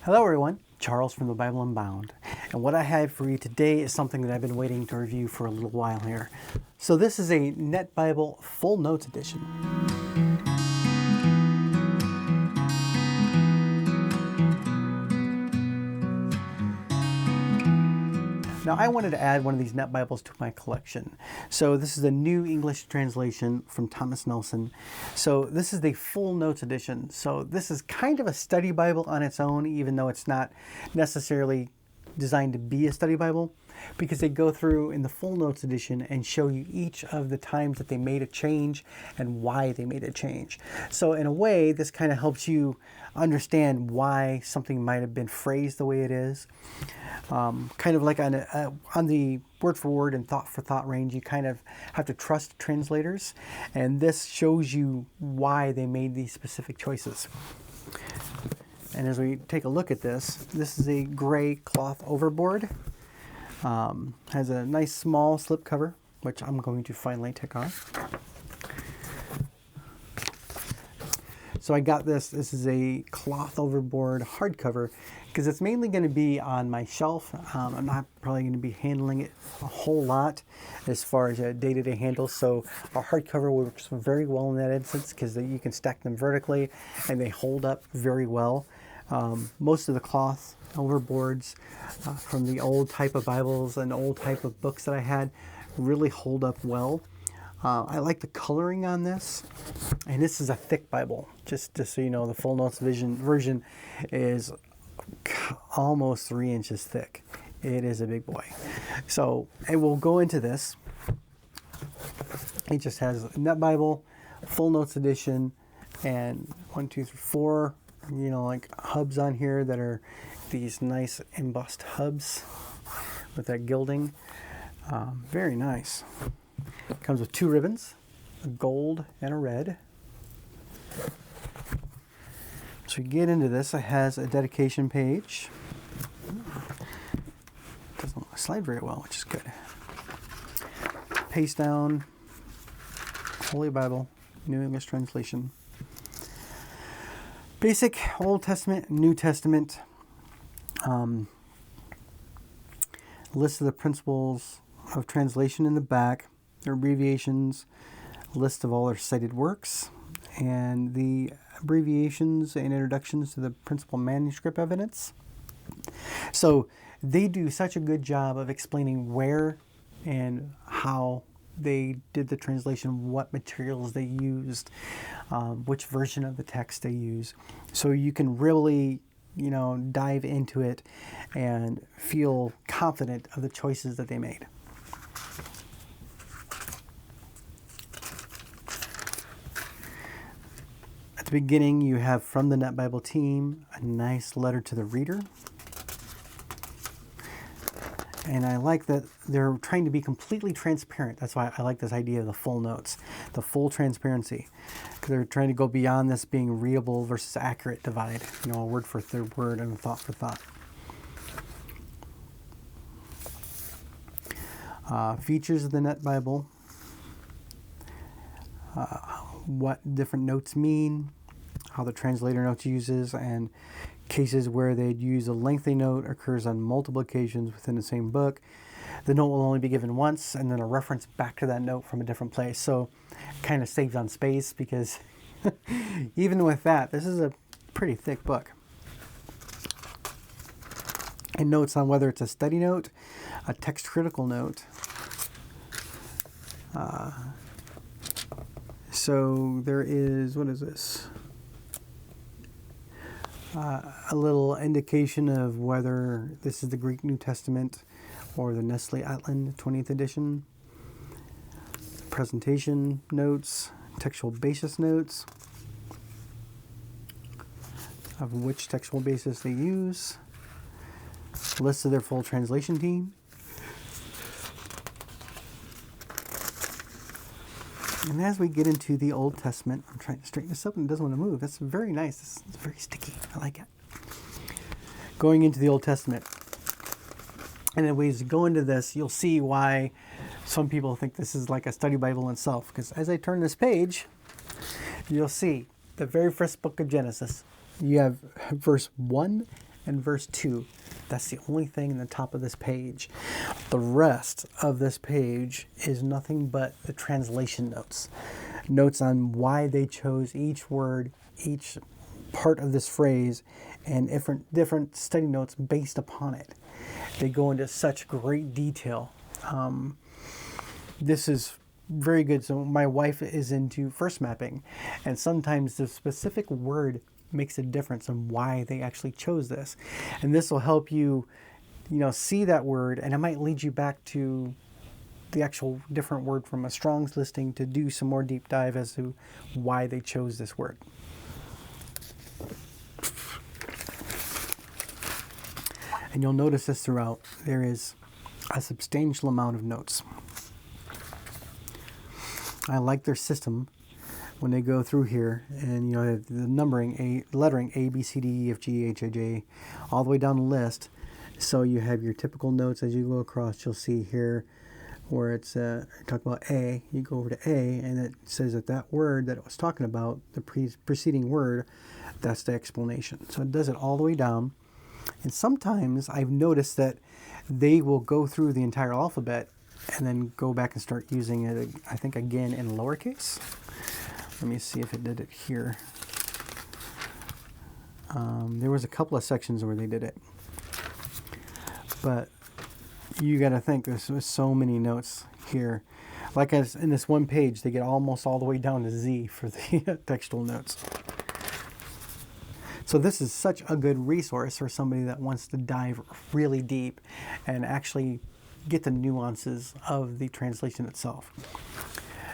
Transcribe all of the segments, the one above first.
Hello everyone, Charles from the Bible Unbound. And what I have for you today is something that I've been waiting to review for a little while here. So this is a Net Bible Full Notes Edition. Now I wanted to add one of these Net Bibles to my collection. So this is a New English Translation from Thomas Nelson. So this is the Full Notes Edition. So this is kind of a study Bible on its own, even though it's not necessarily designed to be a study Bible, because they go through in the Full Notes Edition and show you each of the times that they made a change and why they made a change. So in a way, this kind of helps you understand why something might have been phrased the way it is. Kind of like on the word for word and thought for thought range, you kind of have to trust translators, and this shows you why they made these specific choices. And as we take a look at this is a gray cloth overboard. Has a nice small slip cover, which I'm going to finally take off. So I got this. This is a cloth overboard hardcover because it's mainly going to be on my shelf. I'm not probably going to be handling it a whole lot as far as a day-to-day handle. So a hardcover works very well in that instance because you can stack them vertically and they hold up very well. Most of the cloth overboards from the old type of Bibles and old type of books that I had really hold up well. I like the coloring on this, and this is a thick Bible. Just so you know, the Full Notes version is almost 3 inches thick. It is a big boy. So, and we'll go into this. It just has Net Bible, Full Notes Edition, and 1, 2, 3, 4, like hubs on here that are these nice embossed hubs with that gilding. Very nice. It comes with 2 ribbons, a gold and a red. So we get into this. It has a dedication page. Doesn't slide very well, which is good. Paste down, Holy Bible, New English Translation. Basic Old Testament, New Testament. List of the principles of translation in the back. Their abbreviations, list of all their cited works, and the abbreviations and introductions to the principal manuscript evidence. So they do such a good job of explaining where and how they did the translation, what materials they used, which version of the text they use. So you can really, dive into it and feel confident of the choices that they made. At the beginning, you have from the Net Bible team a nice letter to the reader. And I like that they're trying to be completely transparent. That's why I like this idea of the full notes, the full transparency. Because they're trying to go beyond this being readable versus accurate divide. A word for third word and a thought for thought. Features of the Net Bible. What different notes mean, how the translator notes uses, and cases where they'd use a lengthy note occurs on multiple occasions within the same book. The note will only be given once, and then a reference back to that note from a different place. So it kind of saves on space because even with that, this is a pretty thick book. And notes on whether it's a study note, a text critical note. So there is, what is this? A little indication of whether this is the Greek New Testament or the Nestle Aland 20th edition. Presentation notes, textual basis notes of which textual basis they use. List of their full translation team. And as we get into the Old Testament, I'm trying to straighten this up and it doesn't want to move. That's very nice. It's very sticky. I like it. Going into the Old Testament. And then as we go into this, you'll see why some people think this is like a study Bible in itself. Because as I turn this page, you'll see the very first book of Genesis. You have verse 1 and verse 2. That's the only thing in the top of this page. The rest of this page is nothing but the translation notes. Notes on why they chose each word, each part of this phrase, and different study notes based upon it. They go into such great detail. This is very good. So my wife is into verse mapping, and sometimes the specific word makes a difference in why they actually chose this. And this will help you, see that word, and it might lead you back to the actual different word from a Strong's listing to do some more deep dive as to why they chose this word. And you'll notice this throughout. There is a substantial amount of notes. I like their system when they go through here, and the numbering, lettering A, B, C, D, E, F, G, H, I, J, all the way down the list. So you have your typical notes as you go across. You'll see here where it's talk about A. You go over to A, and it says that word that it was talking about, the preceding word, that's the explanation. So it does it all the way down. And sometimes I've noticed that they will go through the entire alphabet and then go back and start using it, I think, again in lowercase. Let me see if it did it here. There was a couple of sections where they did it. But you got to think, there's so many notes here. Like in this one page, they get almost all the way down to Z for the textual notes. So this is such a good resource for somebody that wants to dive really deep and actually get the nuances of the translation itself.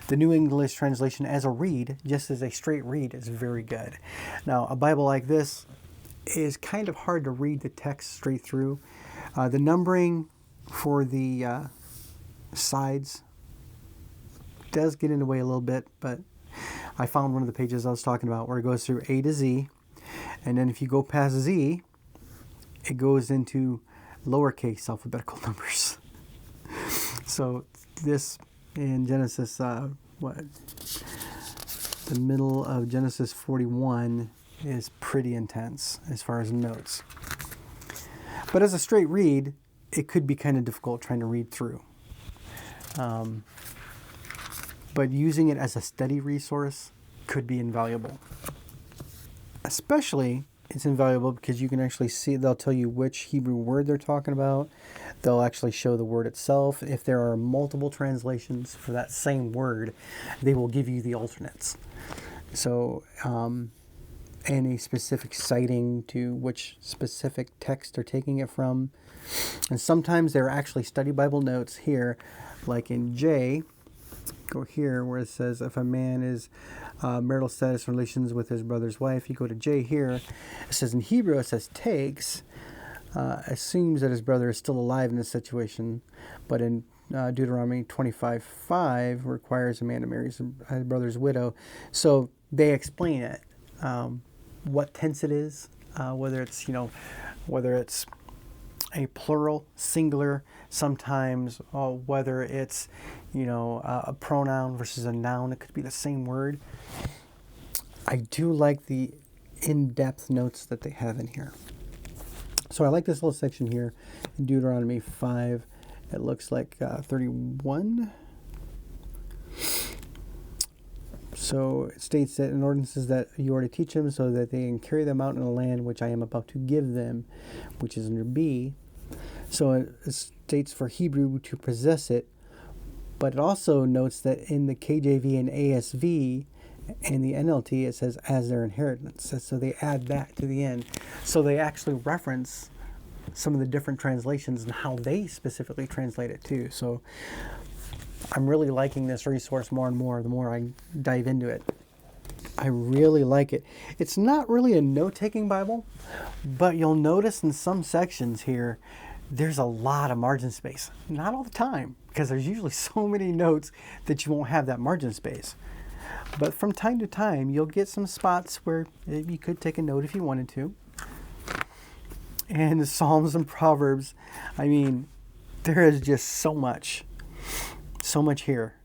The New English Translation as a read, just as a straight read, is very good. Now, a Bible like this is kind of hard to read the text straight through. The numbering for the sides does get in the way a little bit, but I found one of the pages I was talking about where it goes through A to Z, and then if you go past Z, it goes into lowercase alphabetical numbers. So this in Genesis, the middle of Genesis 41 is pretty intense as far as notes. But as a straight read, it could be kind of difficult trying to read through. But using it as a study resource could be invaluable. Especially, it's invaluable because you can actually see, they'll tell you which Hebrew word they're talking about. They'll actually show the word itself. If there are multiple translations for that same word, they will give you the alternates. So, any specific citing to which specific text they're taking it from. And sometimes there are actually study Bible notes here, like in J, go here where it says if a man is marital status relations with his brother's wife, you go to J here, it says in Hebrew, it says takes, assumes that his brother is still alive in this situation, but in Deuteronomy 25:5 requires a man to marry his brother's widow. So they explain it, what tense it is, whether it's a plural, singular, sometimes whether it's a pronoun versus a noun. It could be the same word. I do like the in-depth notes that they have in here. So I like this little section here in Deuteronomy 5. It looks like 31. So it states that in ordinances that you are to teach them so that they can carry them out in the land which I am about to give them, which is under B. So it states for Hebrew to possess it, but it also notes that in the KJV and ASV and the NLT it says as their inheritance. So they add that to the end. So they actually reference some of the different translations and how they specifically translate it too. So I'm really liking this resource more and more the more I dive into it. I really like it. It's not really a note-taking Bible, but you'll notice in some sections here, there's a lot of margin space. Not all the time, because there's usually so many notes that you won't have that margin space. But from time to time, you'll get some spots where you could take a note if you wanted to. And the Psalms and Proverbs, I mean, there is just so much here.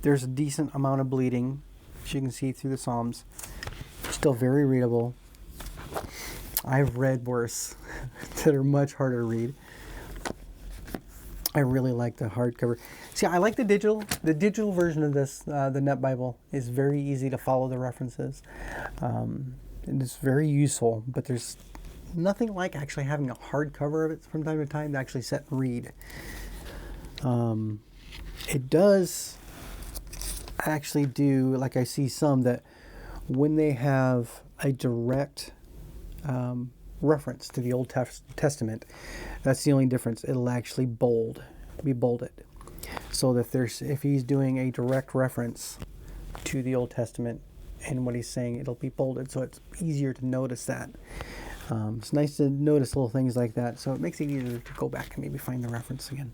There's a decent amount of bleeding, as you can see through the Psalms. Still very readable. I've read worse that are much harder to read. I really like the hardcover. See, I like the digital. The digital version of this, the Net Bible, is very easy to follow the references. And it's very useful, but there's nothing like actually having a hardcover of it from time to time to actually sit and read. It does actually do, like I see some that when they have a direct reference to the Old Testament, that's the only difference. It'll actually be bolded. So if he's doing a direct reference to the Old Testament and what he's saying, it'll be bolded, so it's easier to notice that. It's nice to notice little things like that, so it makes it easier to go back and maybe find the reference again.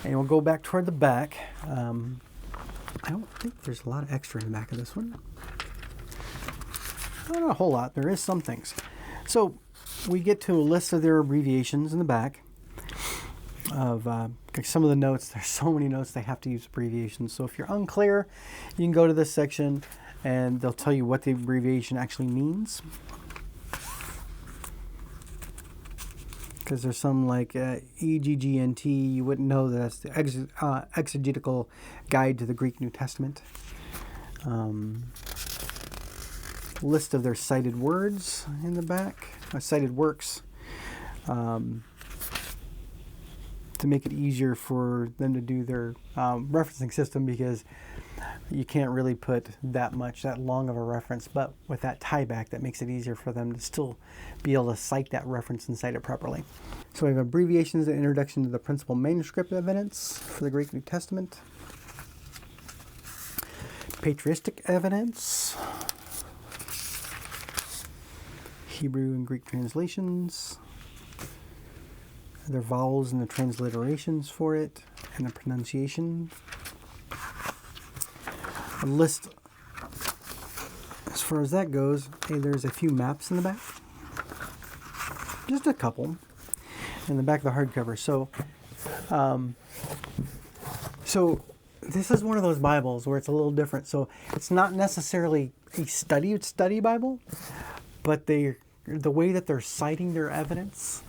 And we'll go back toward the back. I don't think there's a lot of extra in the back of this one. Not a whole lot. There is some things. So we get to a list of their abbreviations in the back of some of the notes. There's so many notes they have to use abbreviations. So if you're unclear, you can go to this section and they'll tell you what the abbreviation actually means. Because there's some like EGGNT, you wouldn't know that that's the exegetical guide to the Greek New Testament. List of their cited words in the back, cited works, to make it easier for them to do their referencing system, because you can't really put that long of a reference, but with that tie back, that makes it easier for them to still be able to cite that reference and cite it properly. So we have abbreviations and introduction to the principal manuscript evidence for the Greek New Testament. Patristic evidence. Hebrew and Greek translations. Their vowels and the transliterations for it, and the pronunciation. A list, as far as that goes, there's a few maps in the back. Just a couple in the back of the hardcover. So this is one of those Bibles where it's a little different. So it's not necessarily a study Bible, but the way that they're citing their evidence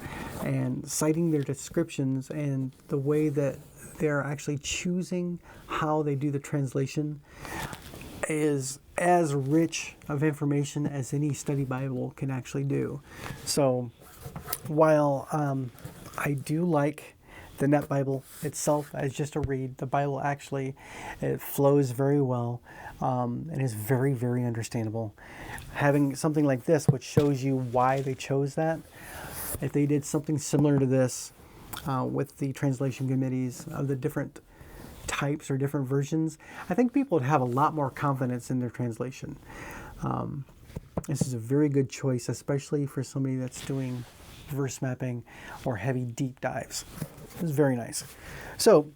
and citing their descriptions and the way that they're actually choosing how they do the translation is as rich of information as any study Bible can actually do. So while I do like the Net Bible itself as just a read, the Bible actually, it flows very well and is very, very understandable. Having something like this, which shows you why they chose that, if they did something similar to this with the translation committees of the different types or different versions, I think people would have a lot more confidence in their translation. This is a very good choice, especially for somebody that's doing verse mapping or heavy deep dives. It's very nice. So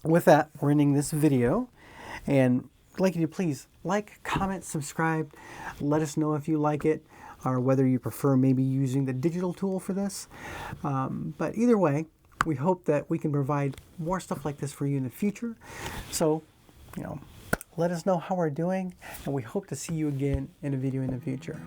with that, we're ending this video, and I'd like you to please like, comment, subscribe. Let us know if you like it, or whether you prefer maybe using the digital tool for this. But either way, we hope that we can provide more stuff like this for you in the future. So, let us know how we're doing, and we hope to see you again in a video in the future.